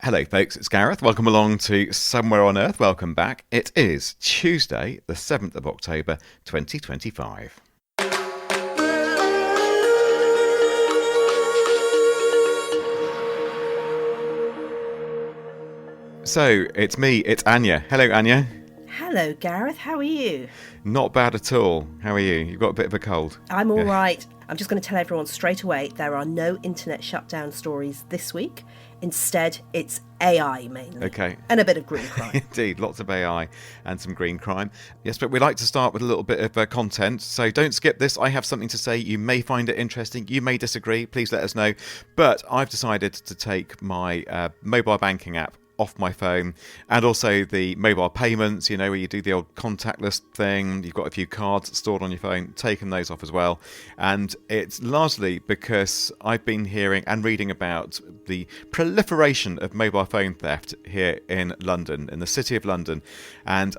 Hello folks, it's Gareth. Welcome along to Somewhere on Earth. Welcome back. It is Tuesday, the 7th of October, 2025. So, it's me, it's Anya. Hello Anya. Hello, Gareth. How are you? Not bad at all. How are you? You've got a bit of a cold. I'm all right. I'm just going to tell everyone straight away, there are no internet shutdown stories this week. Instead, it's AI mainly. Okay. And a bit of green crime. Indeed, lots of AI and some green crime. Yes, but we like to start with a little bit of content. So don't skip this. I have something to say. You may find it interesting. You may disagree. Please let us know. But I've decided to take my mobile banking app off my phone, and also the mobile payments, you know, where you do the old contactless thing. You've got a few cards stored on your phone, taken those off as well. And it's largely because I've been hearing and reading about the proliferation of mobile phone theft here in London, in the city of London. And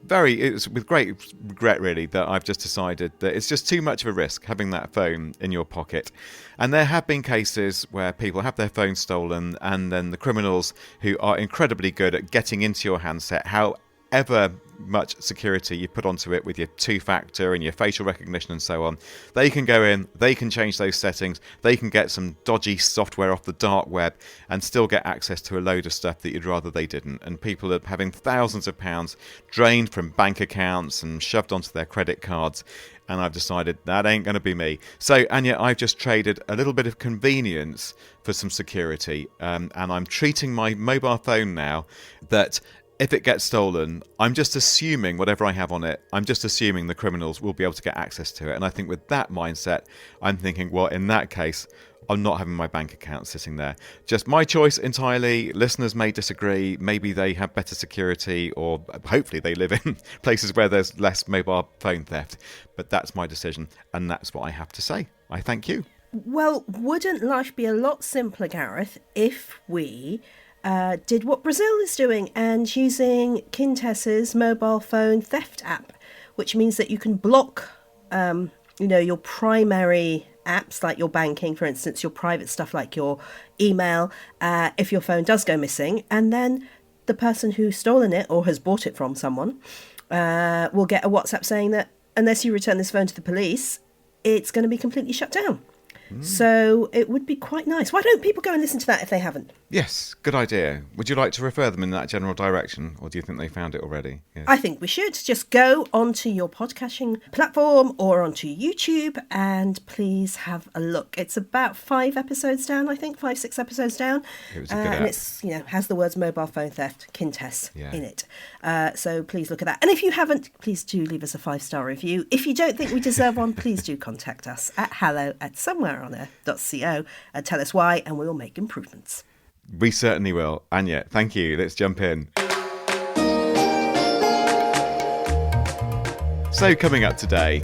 it's with great regret really that I've just decided that it's just too much of a risk having that phone in your pocket. And there have been cases where people have their phones stolen, and then the criminals, who are incredibly good at getting into your handset, however much security you put onto it with your two-factor and your facial recognition and so on, they can go in, they can change those settings, they can get some dodgy software off the dark web and still get access to a load of stuff that you'd rather they didn't. And people are having thousands of pounds drained from bank accounts and shoved onto their credit cards. And I've decided that ain't going to be me. So, Anya, I've just traded a little bit of convenience for some security. And I'm treating my mobile phone now that if it gets stolen, I'm just assuming whatever I have on it, I'm just assuming the criminals will be able to get access to it. And I think with that mindset, I'm thinking, well, in that case, I'm not having my bank account sitting there. Just my choice entirely. Listeners may disagree. Maybe they have better security, or hopefully they live in places where there's less mobile phone theft. But that's my decision, and that's what I have to say. I thank you. Well, wouldn't life be a lot simpler, Gareth, if we did what Brazil is doing and using Quintess's mobile phone theft app, which means that you can block, your primary apps like your banking, for instance, your private stuff like your email, if your phone does go missing, and then the person who's stolen it or has bought it from someone will get a WhatsApp saying that unless you return this phone to the police, it's going to be completely shut down. So it would be quite nice. Why don't people go and listen to that if they haven't? Yes, good idea. Would you like to refer them in that general direction, or do you think they found it already? Yes. I think we should. Just go onto your podcasting platform or onto YouTube and please have a look. It's about 5 episodes down, I think, 5-6 episodes down. It was a good and it's, has the words mobile phone theft, Quintess in it. So please look at that. And if you haven't, please do leave us a 5-star review. If you don't think we deserve one, please do contact us at hello@somewhereonearth.co and tell us why, and we'll make improvements. We certainly will. Anya, thank you. Let's jump in. So coming up today,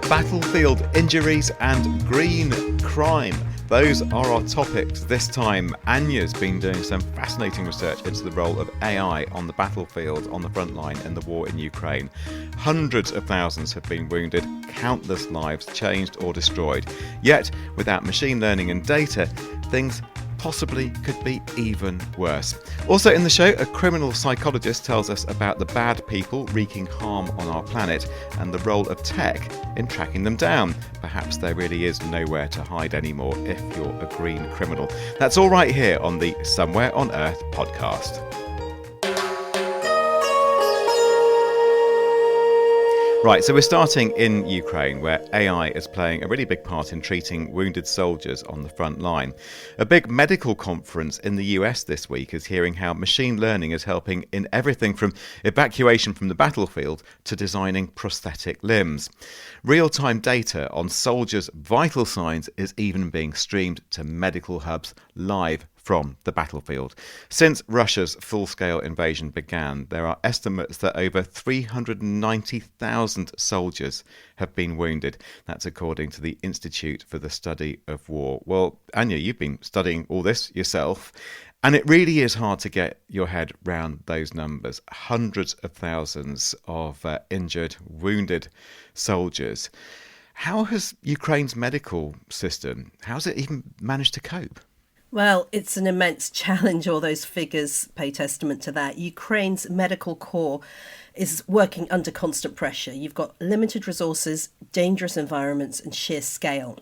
battlefield injuries and green crime. Those are our topics this time. Anya's been doing some fascinating research into the role of AI on the battlefield, on the front line in the war in Ukraine. Hundreds of thousands have been wounded, countless lives changed or destroyed. Yet, without machine learning and data, things possibly could be even worse. Also in the show, a criminal psychologist tells us about the bad people wreaking harm on our planet and the role of tech in tracking them down. Perhaps there really is nowhere to hide anymore if you're a green criminal. That's all right here on the Somewhere on Earth podcast. Right, so we're starting in Ukraine, where AI is playing a really big part in treating wounded soldiers on the front line. A big medical conference in the US this week is hearing how machine learning is helping in everything from evacuation from the battlefield to designing prosthetic limbs. Real-time data on soldiers' vital signs is even being streamed to medical hubs live from the battlefield. Since Russia's full-scale invasion began, there are estimates that over 390,000 soldiers have been wounded. That's according to the Institute for the Study of War. Well, Anya, you've been studying all this yourself, and it really is hard to get your head round those numbers. Hundreds of thousands of injured, wounded soldiers. How has Ukraine's medical system, how's it even managed to cope? Well, it's an immense challenge. All those figures pay testament to that. Ukraine's medical corps is working under constant pressure. You've got limited resources, dangerous environments, and sheer scale.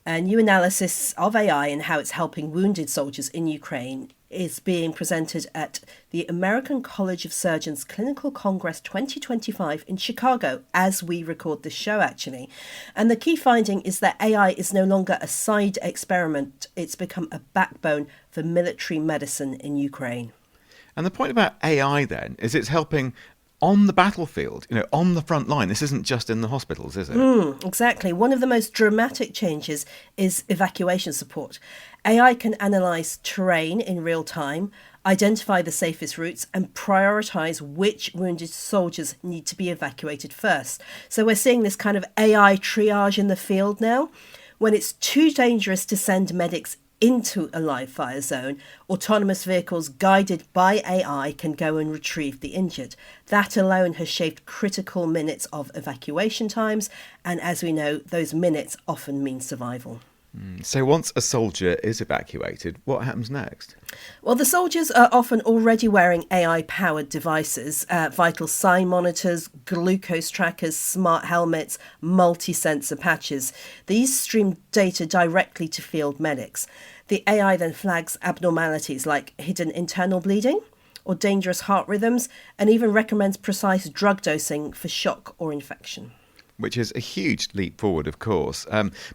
A new analysis of AI and how it's helping wounded soldiers in Ukraine is being presented at the American College of Surgeons Clinical Congress 2025 in Chicago as we record this show, actually. And the key finding is that AI is no longer a side experiment, it's become a backbone for military medicine in Ukraine. And the point about AI then is it's helping on the battlefield, on the front line. This isn't just in the hospitals, is it? Exactly. One of the most dramatic changes is evacuation support. AI can analyse terrain in real time, identify the safest routes, and prioritise which wounded soldiers need to be evacuated first. So we're seeing this kind of AI triage in the field now. When it's too dangerous to send medics into a live fire zone, autonomous vehicles guided by AI can go and retrieve the injured. That alone has shaved critical minutes of evacuation times, and as we know, those minutes often mean survival. So once a soldier is evacuated, what happens next? Well, the soldiers are often already wearing AI-powered devices, vital sign monitors, glucose trackers, smart helmets, multi-sensor patches. These stream data directly to field medics. The AI then flags abnormalities like hidden internal bleeding or dangerous heart rhythms, and even recommends precise drug dosing for shock or infection. Which is a huge leap forward, of course.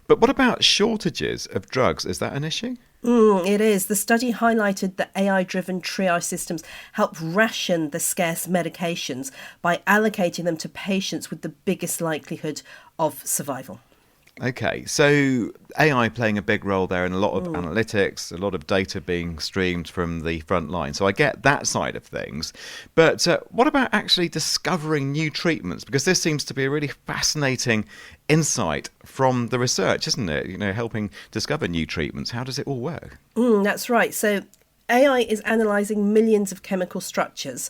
But what about shortages of drugs? Is that an issue? It is. The study highlighted that AI-driven triage systems help ration the scarce medications by allocating them to patients with the biggest likelihood of survival. Okay, so AI playing a big role there, and a lot of analytics, a lot of data being streamed from the front line. So I get that side of things. But what about actually discovering new treatments? Because this seems to be a really fascinating insight from the research, isn't it? Helping discover new treatments. How does it all work? That's right. So AI is analysing millions of chemical structures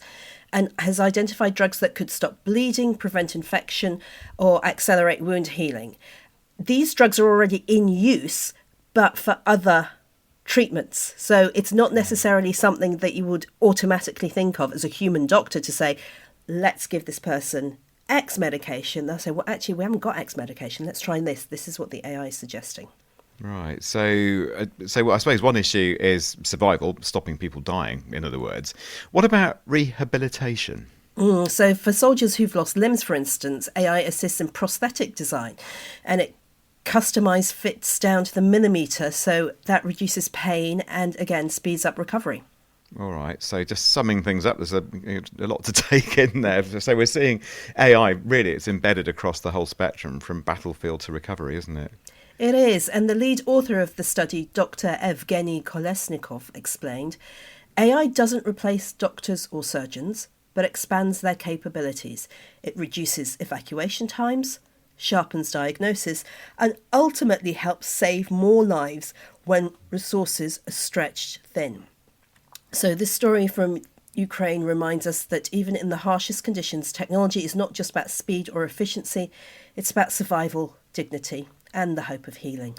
and has identified drugs that could stop bleeding, prevent infection, or accelerate wound healing. These drugs are already in use, but for other treatments. So it's not necessarily something that you would automatically think of as a human doctor to say, let's give this person X medication. They'll say, well, actually, we haven't got X medication. Let's try this. This is what the AI is suggesting. Right. So I suppose one issue is survival, stopping people dying, in other words. What about rehabilitation? So for soldiers who've lost limbs, for instance, AI assists in prosthetic design, and it customized fits down to the millimetre, so that reduces pain and again speeds up recovery. All right. So just summing things up, there's a lot to take in there. So we're seeing AI, really, it's embedded across the whole spectrum from battlefield to recovery, isn't it? It is, and the lead author of the study, Dr. Evgeni Kolesnikov, explained, AI doesn't replace doctors or surgeons, but expands their capabilities. It reduces evacuation times, sharpens diagnosis, and ultimately helps save more lives when resources are stretched thin. So this story from Ukraine reminds us that even in the harshest conditions, technology is not just about speed or efficiency, it's about survival, dignity, and the hope of healing.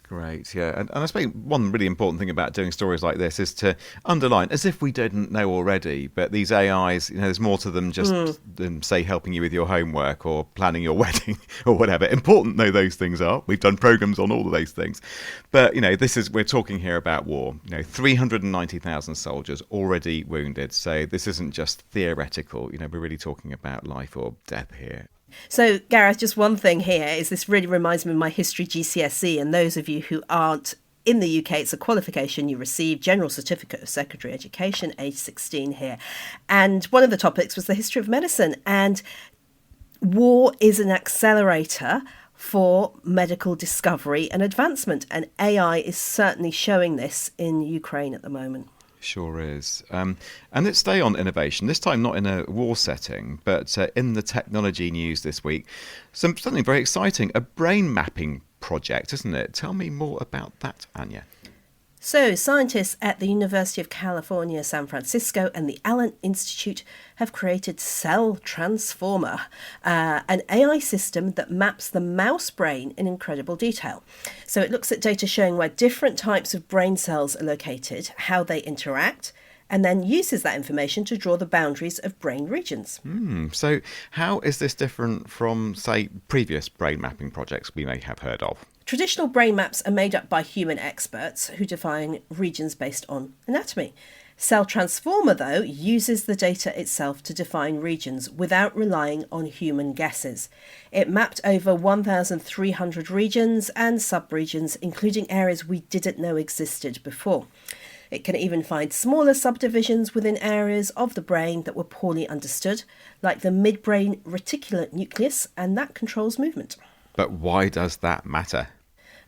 Great, yeah. And I suppose one really important thing about doing stories like this is to underline, as if we didn't know already, but these AIs, there's more to them just than, say, helping you with your homework or planning your wedding or whatever. Important though those things are. We've done programs on all of those things. But, we're talking here about war. 390,000 soldiers already wounded. So this isn't just theoretical. We're really talking about life or death here. So, Gareth, just one thing here is this really reminds me of my history GCSE, and those of you who aren't in the UK, it's a qualification you receive, General Certificate of Secondary Education, age 16 here. And one of the topics was the history of medicine, and war is an accelerator for medical discovery and advancement, and AI is certainly showing this in Ukraine at the moment. Sure is. And let's stay on innovation, this time not in a war setting, but in the technology news this week. Something very exciting, a brain mapping project, isn't it? Tell me more about that, Anya. So, scientists at the University of California, San Francisco, and the Allen Institute have created Cell Transformer, an AI system that maps the mouse brain in incredible detail. So, it looks at data showing where different types of brain cells are located, how they interact, and then uses that information to draw the boundaries of brain regions. So, how is this different from, say, previous brain mapping projects we may have heard of? Traditional brain maps are made up by human experts who define regions based on anatomy. Cell Transformer, though, uses the data itself to define regions without relying on human guesses. It mapped over 1,300 regions and subregions, including areas we didn't know existed before. It can even find smaller subdivisions within areas of the brain that were poorly understood, like the midbrain reticular nucleus, and that controls movement. But why does that matter?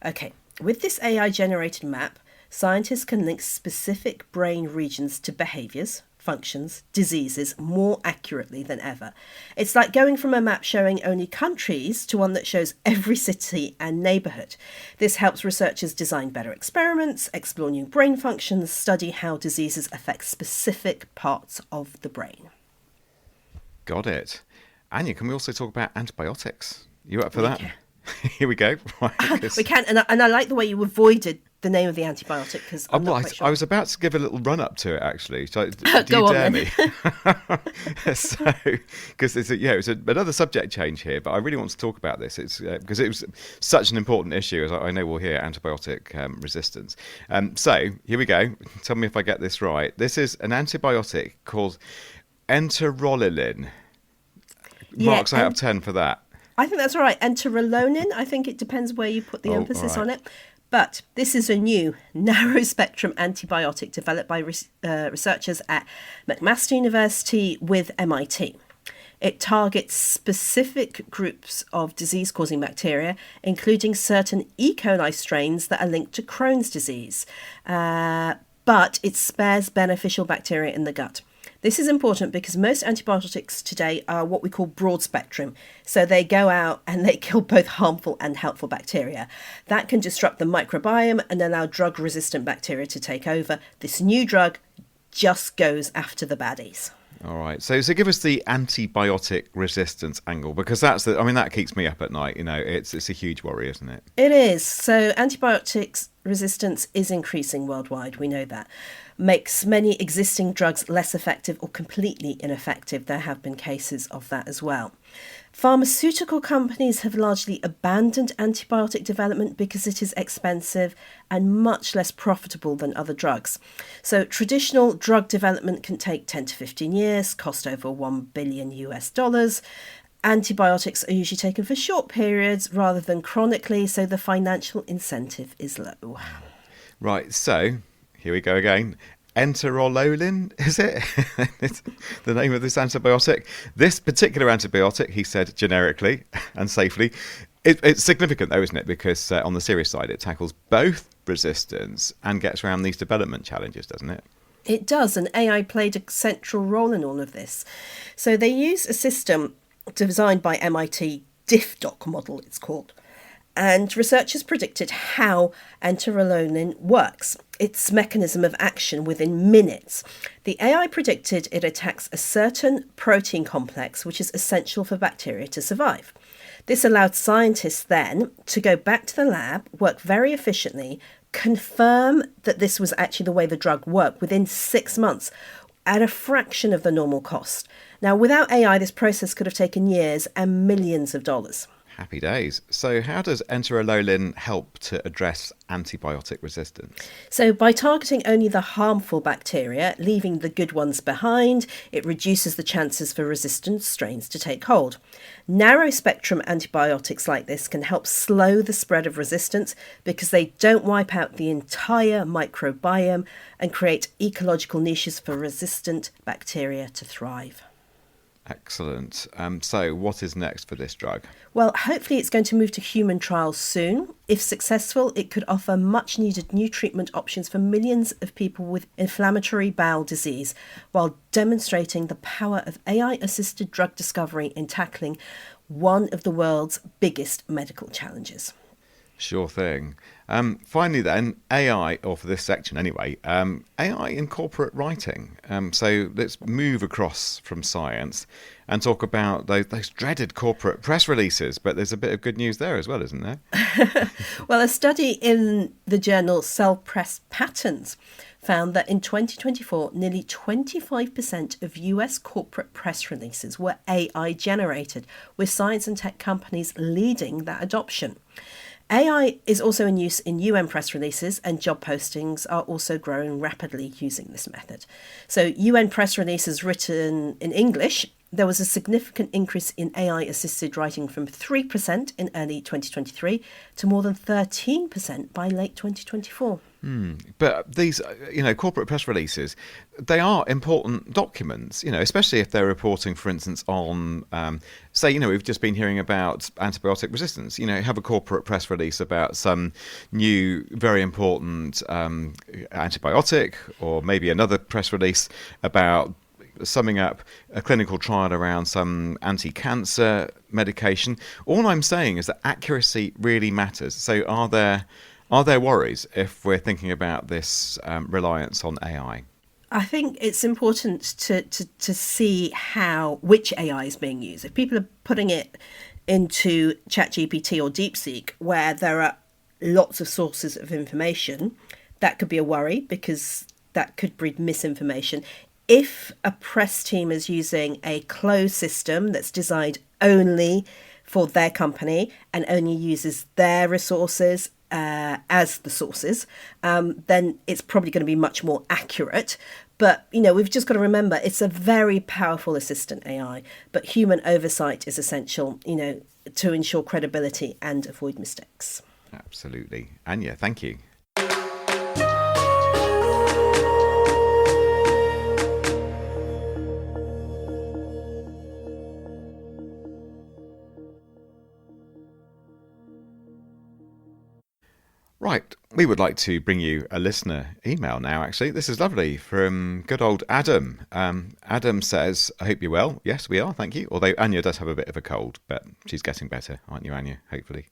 Okay, with this AI-generated map, scientists can link specific brain regions to behaviours, functions, diseases more accurately than ever. It's like going from a map showing only countries to one that shows every city and neighbourhood. This helps researchers design better experiments, explore new brain functions, study how diseases affect specific parts of the brain. Got it. Anya, can we also talk about antibiotics? You up for that? Here we go. Right, we can, and I like the way you avoided the name of the antibiotic because I'm not quite sure. I was about to give a little run up to it actually. So, do Go you on, dare then. me? So, because it's another subject change here, but I really want to talk about this. It's because it was such an important issue, as I know we'll hear, antibiotic resistance. So here we go. Tell me if I get this right. This is an antibiotic called enterolilin. Marks out of 10 for that. I think that's all right. Enterolonin, I think it depends where you put the emphasis all right. on it. But this is a new narrow-spectrum antibiotic developed by researchers at McMaster University with MIT. It targets specific groups of disease-causing bacteria, including certain E. coli strains that are linked to Crohn's disease. But it spares beneficial bacteria in the gut. This is important because most antibiotics today are what we call broad spectrum. So they go out and they kill both harmful and helpful bacteria. That can disrupt the microbiome and allow drug-resistant bacteria to take over. This new drug just goes after the baddies. All right. So give us the antibiotic resistance angle, because that keeps me up at night. You know, it's a huge worry, isn't it? It is. So antibiotics resistance is increasing worldwide. We know that. Makes many existing drugs less effective or completely ineffective. There have been cases of that as well. Pharmaceutical companies have largely abandoned antibiotic development because it is expensive and much less profitable than other drugs. So traditional drug development can take 10 to 15 years, cost over $1 billion US. Antibiotics are usually taken for short periods rather than chronically, so the financial incentive is low. Right, so here we go again. Enterololin, is it? It's the name of this antibiotic. This particular antibiotic, he said generically and safely. It's significant though, isn't it? Because on the serious side, it tackles both resistance and gets around these development challenges, doesn't it? It does, and AI played a central role in all of this. So they use a system designed by MIT, DiffDoc model it's called. And researchers predicted how enterololin works, its mechanism of action within minutes. The AI predicted it attacks a certain protein complex which is essential for bacteria to survive. This allowed scientists then to go back to the lab, work very efficiently, confirm that this was actually the way the drug worked within 6 months at a fraction of the normal cost. Now, without AI, this process could have taken years and millions of dollars. Happy days. So how does enterololin help to address antibiotic resistance? So by targeting only the harmful bacteria, leaving the good ones behind, it reduces the chances for resistant strains to take hold. Narrow spectrum antibiotics like this can help slow the spread of resistance because they don't wipe out the entire microbiome and create ecological niches for resistant bacteria to thrive. Excellent. So what is next for this drug? Well, hopefully it's going to move to human trials soon. If successful, it could offer much needed new treatment options for millions of people with inflammatory bowel disease, while demonstrating the power of AI-assisted drug discovery in tackling one of the world's biggest medical challenges. Sure thing. Finally, then, AI, or for this section anyway, AI in corporate writing. So let's move across from science and talk about those dreaded corporate press releases. But there's a bit of good news there as well, isn't there? Well, a study in the journal Cell Press Patterns found that in 2024, nearly 25% of US corporate press releases were AI generated, with science and tech companies leading that adoption. AI is also in use in UN press releases, and job postings are also growing rapidly using this method. So, UN press releases written in English, there was a significant increase in AI assisted writing from 3% in early 2023 to more than 13% by late 2024. But these, corporate press releases, they are important documents, especially if they're reporting, for instance, on, say, we've just been hearing about antibiotic resistance. Have a corporate press release about some new, very important antibiotic, or maybe another press release about summing up a clinical trial around some anti-cancer medication. All I'm saying is that accuracy really matters. So are there worries if we're thinking about this reliance on AI? I think it's important to see which AI is being used. If people are putting it into ChatGPT or DeepSeek, where there are lots of sources of information, that could be a worry because that could breed misinformation. If a press team is using a closed system that's designed only for their company and only uses their resources as the sources, then it's probably going to be much more accurate. But, we've just got to remember it's a very powerful assistant AI, but human oversight is essential, to ensure credibility and avoid mistakes. Absolutely. Anya, thank you. Right, we would like to bring you a listener email now, actually. This is lovely from good old Adam. Adam says, I hope you're well. Yes, we are, thank you. Although Anya does have a bit of a cold, but she's getting better, aren't you, Anya? Hopefully.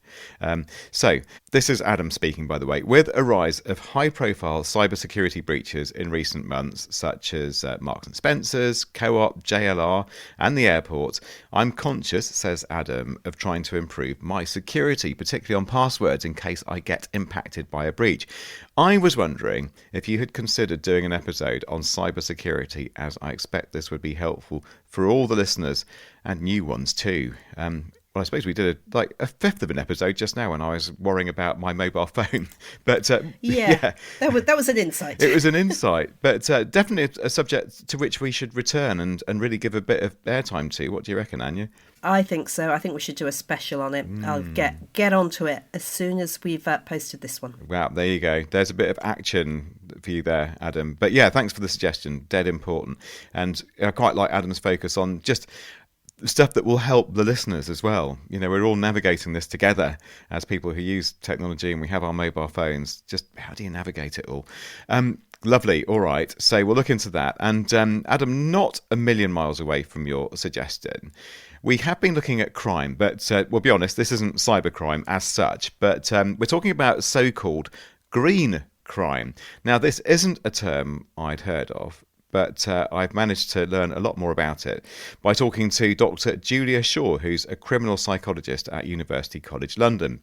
So, this is Adam speaking, by the way. With a rise of high-profile cybersecurity breaches in recent months, such as Marks and Spencer's, Co-op, JLR, and the airport, I'm conscious, says Adam, of trying to improve my security, particularly on passwords, in case I get impacted by a breach. I was wondering if you had considered doing an episode on cybersecurity, as I expect this would be helpful for all the listeners and new ones too. Well, I suppose we did a fifth of an episode just now when I was worrying about my mobile phone. But yeah, that was an insight. It was an insight, but definitely a subject to which we should return and really give a bit of airtime to. What do you reckon, Anya? I think so. I think we should do a special on it. I'll get onto it as soon as we've posted this one. Wow, there you go. There's a bit of action for you there, Adam. But yeah, thanks for the suggestion. Dead important. And I quite like Adam's focus on just stuff that will help the listeners as well. We're all navigating this together as people who use technology, and we have our mobile phones. Just how do you navigate it all? Lovely. All right. So we'll look into that. And Adam, not a million miles away from your suggestion. We have been looking at crime, but we'll be honest, this isn't cybercrime as such, but we're talking about so-called green crime. Now, this isn't a term I'd heard of, but I've managed to learn a lot more about it by talking to Dr. Julia Shaw, who's a criminal psychologist at University College London.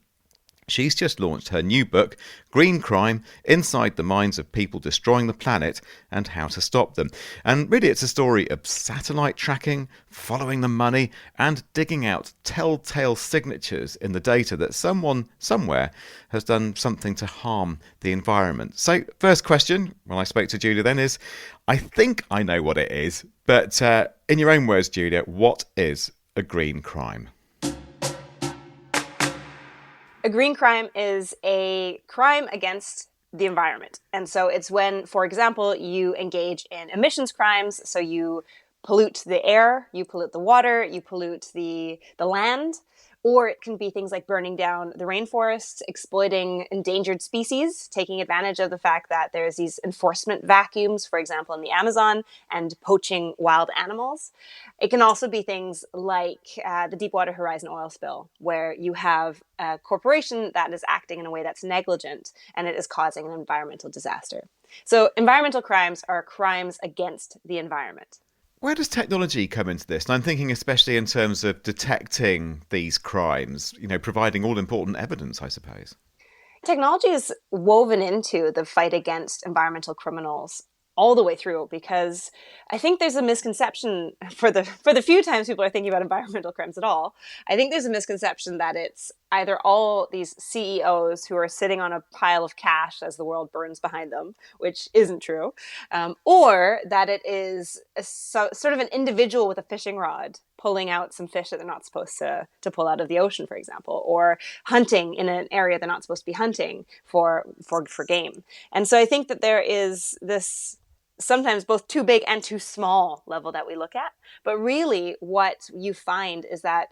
She's just launched her new book, Green Crime, Inside the Minds of People Destroying the Planet and How to Stop Them. And really it's a story of satellite tracking, following the money, and digging out telltale signatures in the data that someone, somewhere, has done something to harm the environment. So, first question, when I spoke to Julia then, is, I think I know what it is, but in your own words, Julia, what is a green crime? A green crime is a crime against the environment. And so it's when, for example, you engage in emissions crimes. So you pollute the air, you pollute the water, you pollute the land, Or it can be things like burning down the rainforests, exploiting endangered species, taking advantage of the fact that there's these enforcement vacuums, for example, in the Amazon, and poaching wild animals. It can also be things like the Deepwater Horizon oil spill, where you have a corporation that is acting in a way that's negligent and it is causing an environmental disaster. So environmental crimes are crimes against the environment. Where does technology come into this? And I'm thinking especially in terms of detecting these crimes, providing all important evidence, I suppose. Technology is woven into the fight against environmental criminals all the way through, because I think there's a misconception for the few times people are thinking about environmental crimes at all. I think there's a misconception that it's either all these CEOs who are sitting on a pile of cash as the world burns behind them, which isn't true, or that it is sort of an individual with a fishing rod pulling out some fish that they're not supposed to pull out of the ocean, for example, or hunting in an area they're not supposed to be hunting for game. And so I think that there is this sometimes both too big and too small level that we look at. But really what you find is that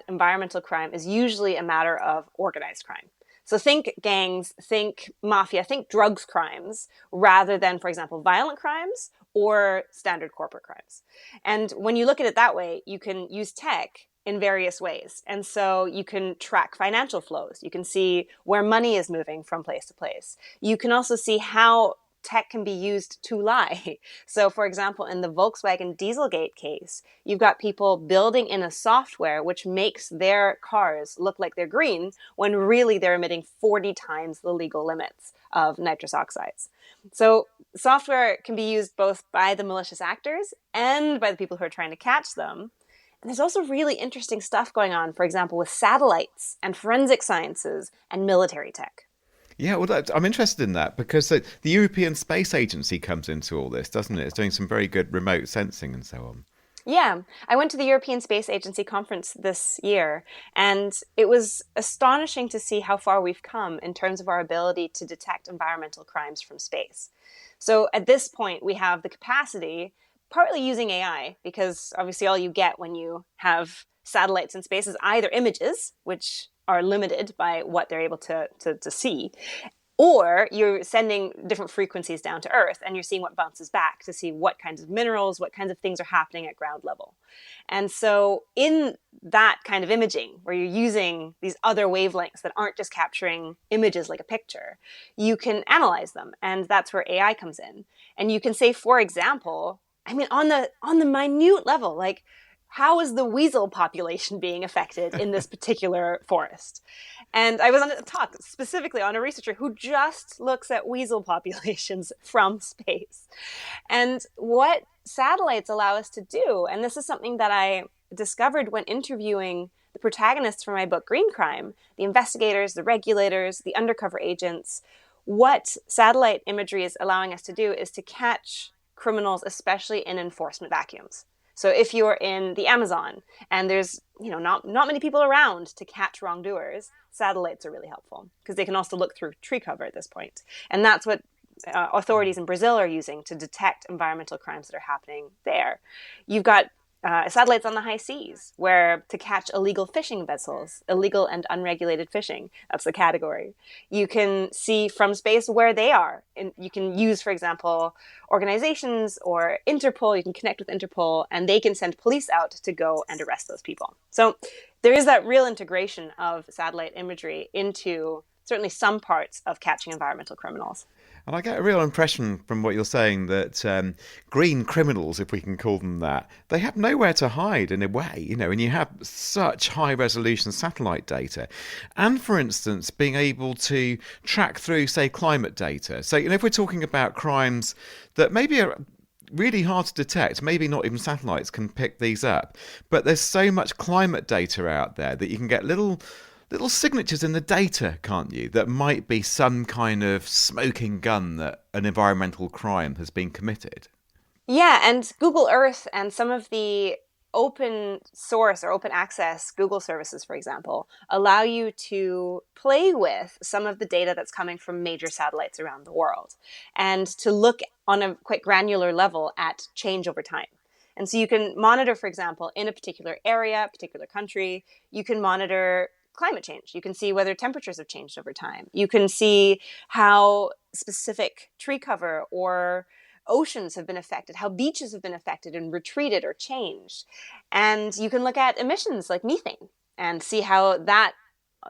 environmental crime is usually a matter of organized crime. So think gangs, think mafia, think drugs crimes, rather than, for example, violent crimes or standard corporate crimes. And when you look at it that way, you can use tech in various ways. And so you can track financial flows. You can see where money is moving from place to place. You can also see how tech can be used to lie. So, for example, in the Volkswagen Dieselgate case, you've got people building in a software which makes their cars look like they're green when really they're emitting 40 times the legal limits of nitrous oxides. So software can be used both by the malicious actors and by the people who are trying to catch them. And there's also really interesting stuff going on, for example, with satellites and forensic sciences and military tech. Yeah, well, I'm interested in that because the European Space Agency comes into all this, doesn't it? It's doing some very good remote sensing and so on. Yeah, I went to the European Space Agency conference this year, and it was astonishing to see how far we've come in terms of our ability to detect environmental crimes from space. So at this point, we have the capacity, partly using AI, because obviously all you get when you have satellites in space is either images, which are limited by what they're able to see, or you're sending different frequencies down to Earth and you're seeing what bounces back to see what kinds of minerals, what kinds of things are happening at ground level. And so in that kind of imaging, where you're using these other wavelengths that aren't just capturing images like a picture, you can analyze them. And that's where AI comes in. And you can say, for example, I mean, on the minute level, like, how is the weasel population being affected in this particular forest? And I was on a talk specifically on a researcher who just looks at weasel populations from space. And what satellites allow us to do, and this is something that I discovered when interviewing the protagonists for my book, Green Crime, the investigators, the regulators, the undercover agents, what satellite imagery is allowing us to do is to catch criminals, especially in enforcement vacuums. So if you're in the Amazon and there's not many people around to catch wrongdoers, satellites are really helpful because they can also look through tree cover at this point. And that's what authorities in Brazil are using to detect environmental crimes that are happening there. You've got satellites on the high seas to catch illegal fishing vessels, illegal and unregulated fishing. That's the category. You can see from space where they are. And you can use, for example, organizations or Interpol. You can connect with Interpol and they can send police out to go and arrest those people. So there is that real integration of satellite imagery into certainly some parts of catching environmental criminals. And I get a real impression from what you're saying that green criminals, if we can call them that, they have nowhere to hide in a way, and you have such high resolution satellite data. And for instance, being able to track through, say, climate data. So, if we're talking about crimes that maybe are really hard to detect, maybe not even satellites can pick these up, but there's so much climate data out there that you can get little signatures in the data, can't you, that might be some kind of smoking gun that an environmental crime has been committed. Yeah, and Google Earth and some of the open source or open access Google services, for example, allow you to play with some of the data that's coming from major satellites around the world and to look on a quite granular level at change over time. And so you can monitor, for example, in a particular area, particular country, you can monitor climate change. You can see whether temperatures have changed over time. You can see how specific tree cover or oceans have been affected, how beaches have been affected and retreated or changed. And you can look at emissions like methane and see how that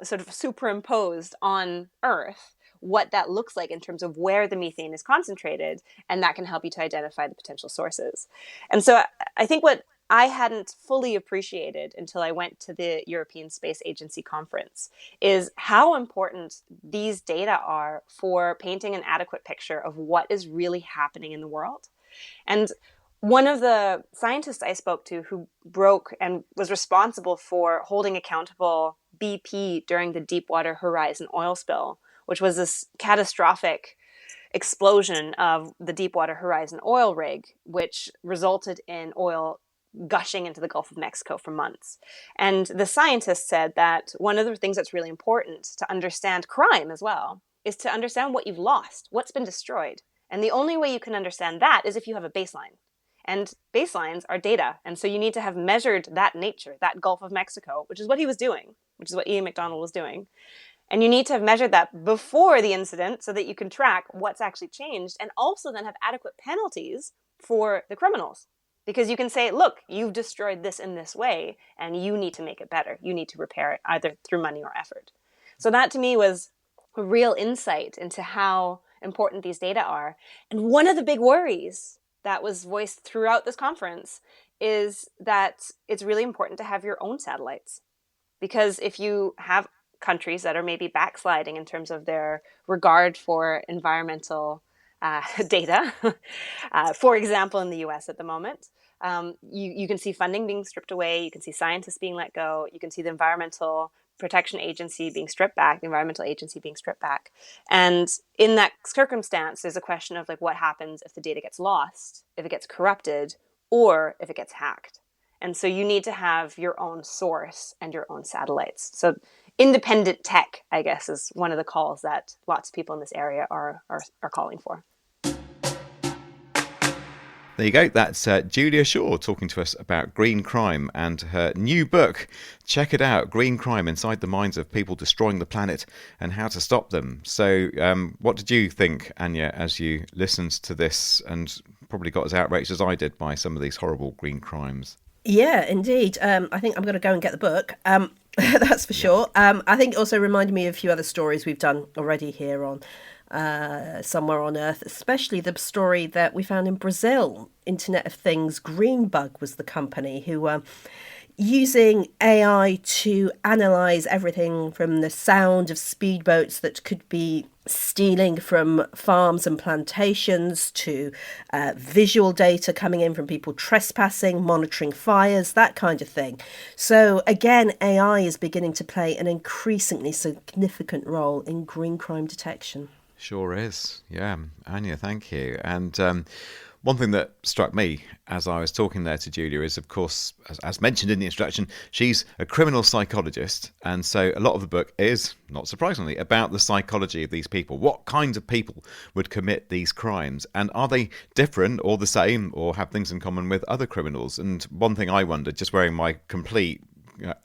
sort of superimposed on Earth, what that looks like in terms of where the methane is concentrated, and that can help you to identify the potential sources. And so I think what I hadn't fully appreciated until I went to the European Space Agency conference is how important these data are for painting an adequate picture of what is really happening in the world. And one of the scientists I spoke to who broke and was responsible for holding accountable BP during the Deepwater Horizon oil spill, which was this catastrophic explosion of the Deepwater Horizon oil rig, which resulted in oil gushing into the Gulf of Mexico for months. And the scientist said that one of the things that's really important to understand crime as well is to understand what you've lost, what's been destroyed. And the only way you can understand that is if you have a baseline. And baselines are data. And so you need to have measured that nature, that Gulf of Mexico, which is what he was doing, which is what Ian McDonald was doing. And you need to have measured that before the incident so that you can track what's actually changed and also then have adequate penalties for the criminals. Because you can say, look, you've destroyed this in this way and you need to make it better. You need to repair it either through money or effort. So that to me was a real insight into how important these data are. And one of the big worries that was voiced throughout this conference is that it's really important to have your own satellites. Because if you have countries that are maybe backsliding in terms of their regard for environmental data, for example, in the US at the moment, you can see funding being stripped away, you can see scientists being let go, you can see the Environmental Protection Agency being stripped back, the Environmental Agency being stripped back. And in that circumstance, there's a question of like what happens if the data gets lost, if it gets corrupted, or if it gets hacked. And so you need to have your own source and your own satellites. So independent tech, I guess, is one of the calls that lots of people in this area are calling for. There you go. That's Julia Shaw talking to us about green crime and her new book. Check it out, Green Crime, Inside the Minds of People Destroying the Planet and How to Stop Them. So what did you think, Anya, as you listened to this and probably got as outraged as I did by some of these horrible green crimes? Yeah, indeed. I think I'm going to go and get the book. That's for sure. I think it also reminded me of a few other stories we've done already here on Somewhere on Earth, especially the story that we found in Brazil. Internet of Things, Greenbug was the company who using AI to analyse everything from the sound of speedboats that could be stealing from farms and plantations to visual data coming in from people trespassing, monitoring fires, that kind of thing. So again, AI is beginning to play an increasingly significant role in green crime detection. Sure is. Yeah. Anya, thank you. And one thing that struck me as I was talking there to Julia is, of course, as mentioned in the introduction, she's a criminal psychologist. And so a lot of the book is, not surprisingly, about the psychology of these people. What kinds of people would commit these crimes? And are they different or the same or have things in common with other criminals? And one thing I wondered, just wearing my complete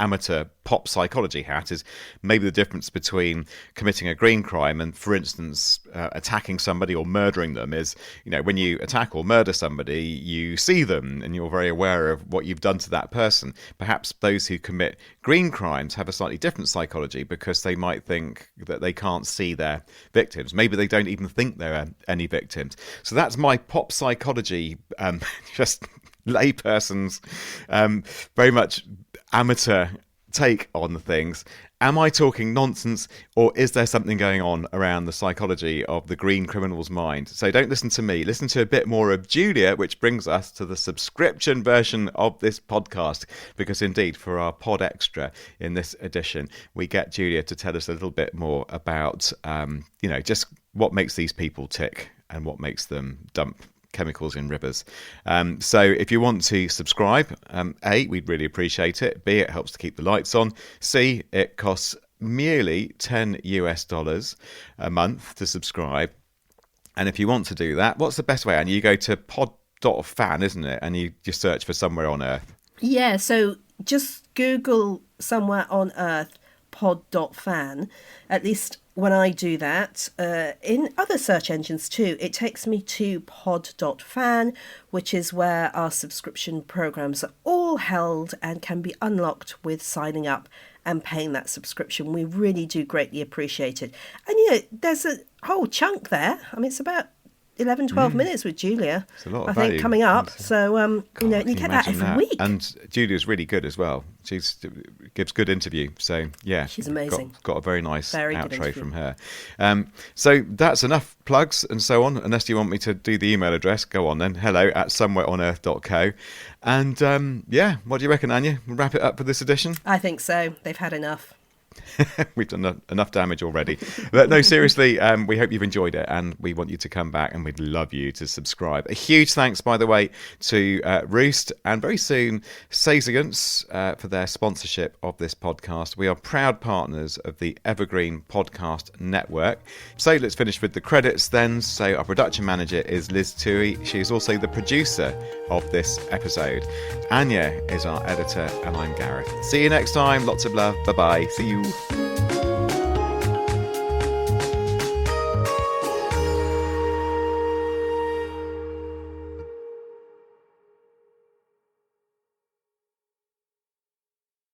amateur pop psychology hat, is maybe the difference between committing a green crime and, for instance, attacking somebody or murdering them is, when you attack or murder somebody, you see them and you're very aware of what you've done to that person. Perhaps those who commit green crimes have a slightly different psychology because they might think that they can't see their victims. Maybe they don't even think there are any victims. So that's my pop psychology, just layperson's very much amateur take on things. Am I talking nonsense, or is there something going on around the psychology of the green criminal's mind? So don't listen to me. Listen to a bit more of Julia, which brings us to the subscription version of this podcast, because indeed, for our pod extra in this edition, we get Julia to tell us a little bit more about, just what makes these people tick and what makes them dump chemicals in rivers. So if you want to subscribe, A, we'd really appreciate it. B, it helps to keep the lights on. C, it costs merely $10 a month to subscribe. And if you want to do that, what's the best way? And you go to pod.fan, isn't it? And you just search for Somewhere on Earth. Yeah, so just Google Somewhere on Earth pod.fan. At least when I do that, in other search engines too, it takes me to pod.fan, which is where our subscription programs are all held and can be unlocked with signing up and paying that subscription. We really do greatly appreciate it. And, there's a whole chunk there. I mean, it's about 11, 12 minutes with Julia, It's a lot of I think, value. coming up. So, God, you can get that imagine every week. And Julia's really good as well. She gives good interview. So, yeah. She's amazing. Got a very nice Very good outro interview. from her. So that's enough plugs and so on. Unless you want me to do the email address, go on then. hello@somewhereonearth.co. And, what do you reckon, Anya? We'll wrap it up for this edition? I think so. They've had enough. We've done enough damage already. But no, seriously, we hope you've enjoyed it, and we want you to come back, and we'd love you to subscribe. A huge thanks, by the way, to Roost, and very soon Sazagants for their sponsorship of this podcast. We are proud partners of the Evergreen Podcast Network. So let's finish with the credits then. So our production manager is Liz Tui. She is also the producer of this episode. Anya is our editor, and I'm Gareth. See you next time. Lots of love. Bye-bye. See you.